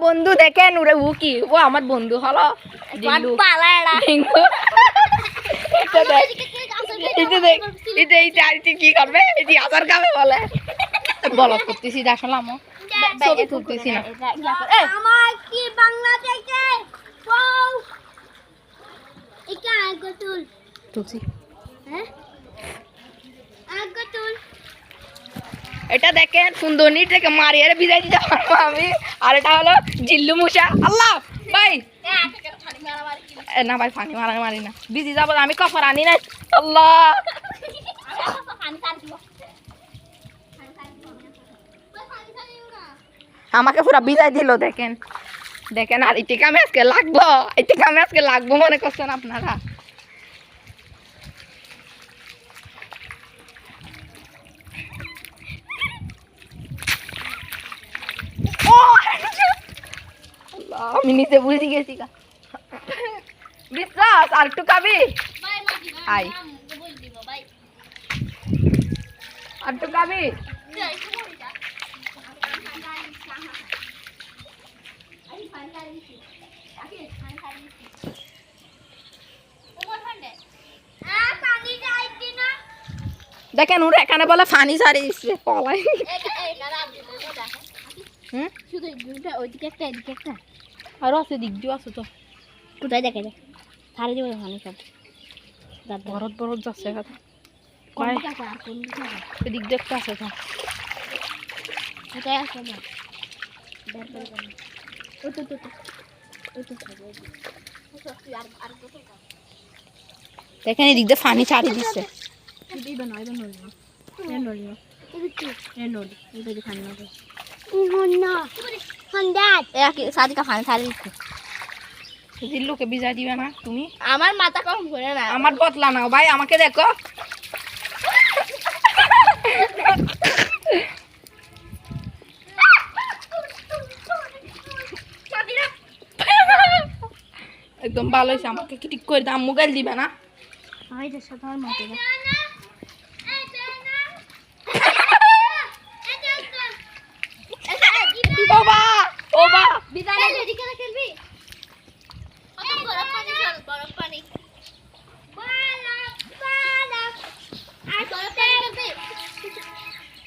বন্ধু দেখেন ওরে ও কি ও আমার বন্ধু হলো কি করবে আচার খাবে বলে বলত করতেছি আসলে আমার ছবি তুলতেছি না তুলছি এটা দেখেন সুন্দরী থেকে মারিয়ে বিদায় দিতে পারবো আমি আর এটা হলো জিল্লু মুসা আল্লাহ ভাই না ভাই পানি মারি না বিজি যাবো আমি কফার আনি না আল্লাহ আমাকে পুরো বিদায় দিল দেখেন দেখেন আর এটি কামে আজকে লাগবো মনে করছেন আপনারা আমি নিচে বুঝে গেছি বিশ্বাস আর একটু খাবি আই আর একটু খাবি দেখেন ওরা এখানে বলে ফানি সারি দিচ্ছে পলাই আরো আছে দিক দিয়ে আছে তো কোথায় দেখে যায় সারি দেবো ফানি সব ভরত ভরত যাচ্ছে দিক দেখতে আছে তো কোথায় আছে দেখেন এদিক দিয়ে ফানি ছাড়ি দিচ্ছে জিল্লুকে বিজয় দিবে না তুমি আমার মাথা কম করে না আমার বদলা নাও ভাই আমাকে দেখো একদম ভালো হয়েছে আমাকে কি ঠিক করে দাম মোবাইল দিবে না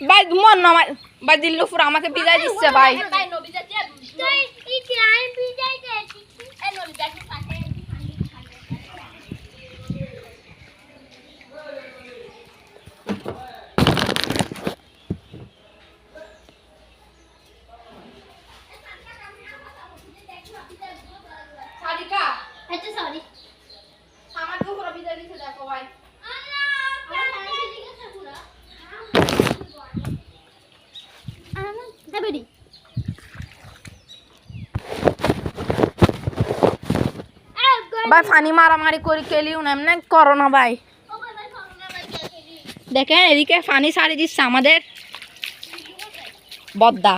ভাই মন না ভাই দিল্লু পুরো আমাকে বিদায় দিচ্ছে ভাই ভাই ফানি মারামারি করে কেলিও না এমনি করো না ভাই দেখেন এদিকে ফানি সারি দিচ্ছে আমাদের বদ্দা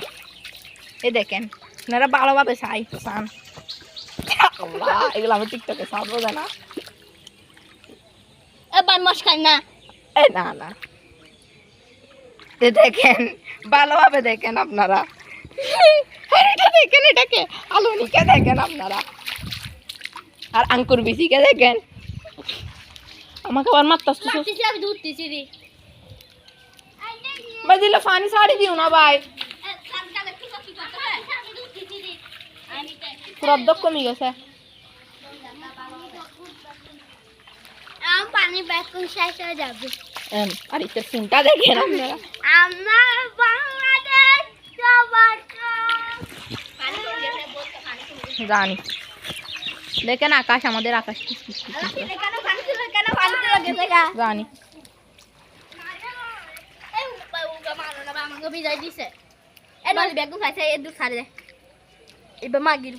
এই দেখেন আপনারা ভালোভাবে চান এগুলো আমি টিকটকে ছাড়বো না এবার মশকাই না এ না না দেখেন ভালোভাবে দেখেন আপনারা দেখেন এটাকে আলুনিকে দেখেন আপনারা আর আঙ্কুর বিসিকে দেখেন আমাকে আবার মারতেছে আমি ধরতেছি রে ভাই দিলে পানি ছাড়ি দিও না ভাই প্রদ্যক কমে গেছে পানি ব্যাগ শেষ হয়ে যাবে আর ইচ্ছে ফোনটা দেখেন আপনারা আমার বাংলাদেশ সবার জানি দেখেন আকাশ আমাদের আকাশ জানি আমাকে বিজয় দিছে এবার ব্যাগ খাইছে এ দু ছাড়ে এবার মাগির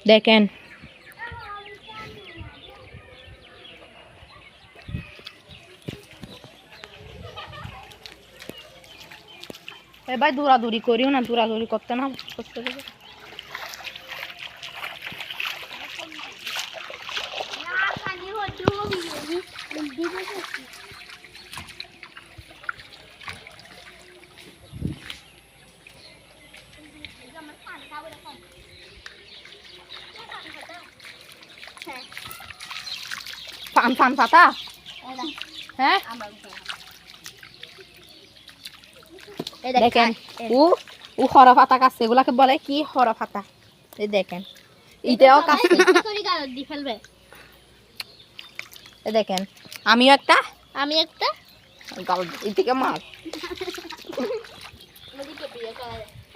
দেখেন ভাই দৌড়াদৌড়ি করিও না, দৌড়াদৌড়ি করতে না করতে ফান ফান পাতা হ্যাঁ দেখেন ও ও হরা পাতা কাছে এগুলাকে বলে কি হরা পাতা এই দেখেন এটাও কাছে এই দেখেন আমিও একটা আমি একটা গাল এদিকে মার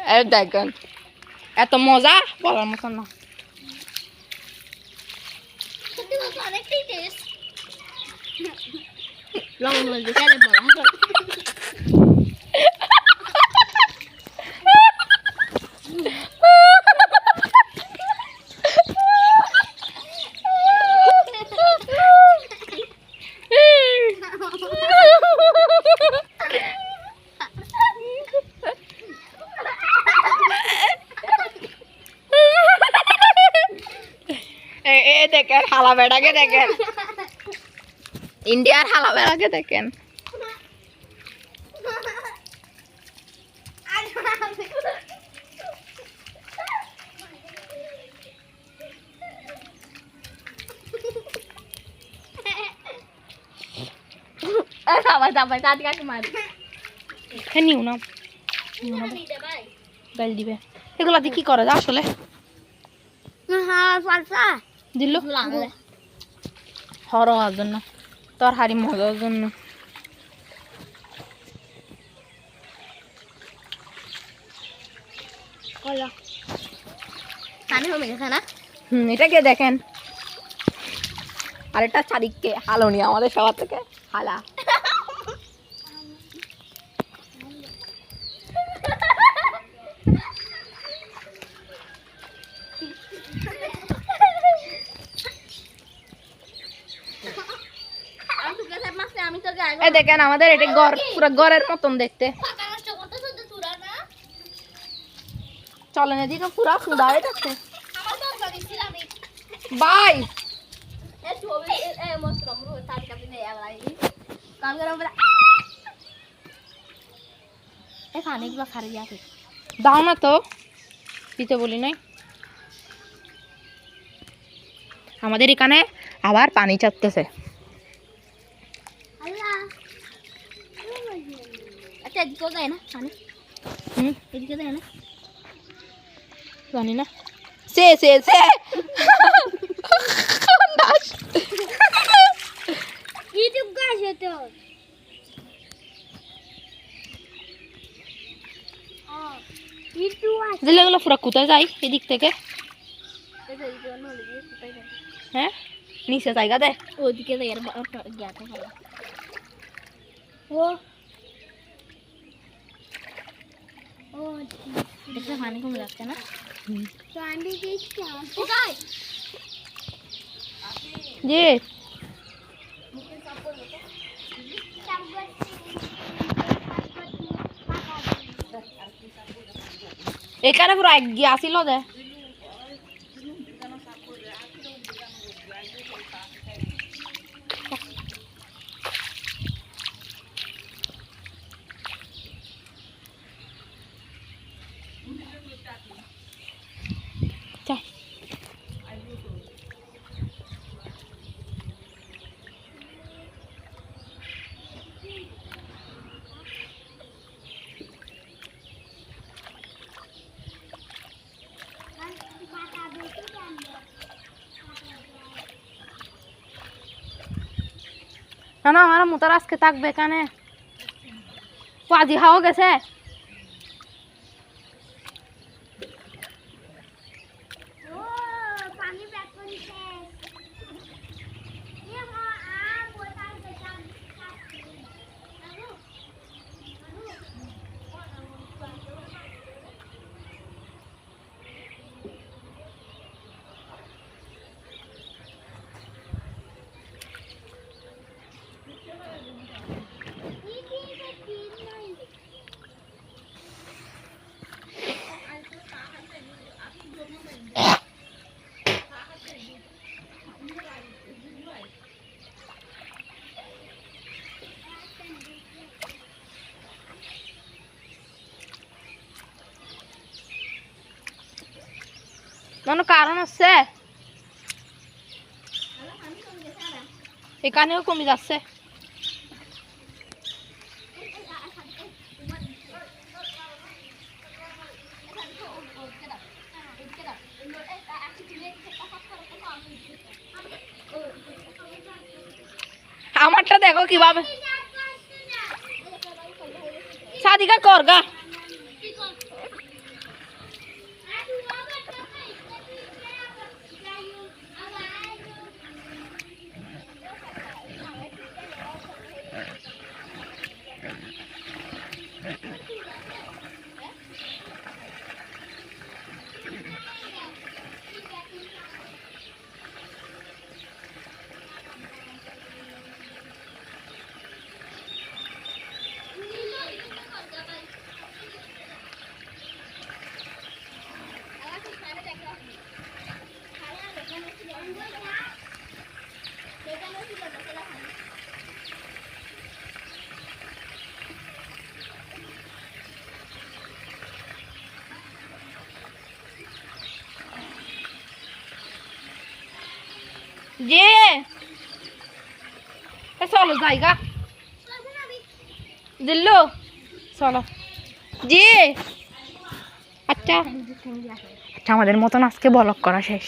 এই দেখেন এত মজা বলার মতো না সত্যি বলতে অনেকটাই টেস্ট লবণ বলতে কেন বলা দেখেন হালা বেড়াকে দেখেন ইন্ডিয়ার হালা বেড়াকে দেখেন নিউ না গাল দিবে এগুলা দিয়ে কি করা যায় আসলে দিল হওয়ার জন্য তোর হাড়ি মজার জন্য এটাকে দেখেন আরেকটা চারিককে হালনি আমাদের সবার থেকে হালা দেখেন আমাদের এটা ঘর পুরো ঘরের মতন দেখতে চলেন এদিকে পুরা সুদা হয়ে যাচ্ছে বাই দাও না তো দিতে বলি নাই আমাদের এখানে আবার পানি চাপতেছে জানি না সে সে সে দিলেগুলো পুরা কোথায় যাই এদিক থেকে হ্যাঁ নিচে জায়গা দে ওদিকে ও ও দেখতে পানি কমে যাচ্ছে না জি এখানে পুরো এক গিয়ে আসিল দে না না আমার মোতার আজকে থাকবে এখানে পাজি খাওয়া গেছে কোনো কারণ আছে এখানেও কমে যাচ্ছে। আমারটা দেখো কিভাবে সাদিকা করগা। যে চলো জায়গা দিল্লু চলো জি। আচ্ছা আচ্ছা আমাদের মতন আজকে ব্লগ করা শেষ।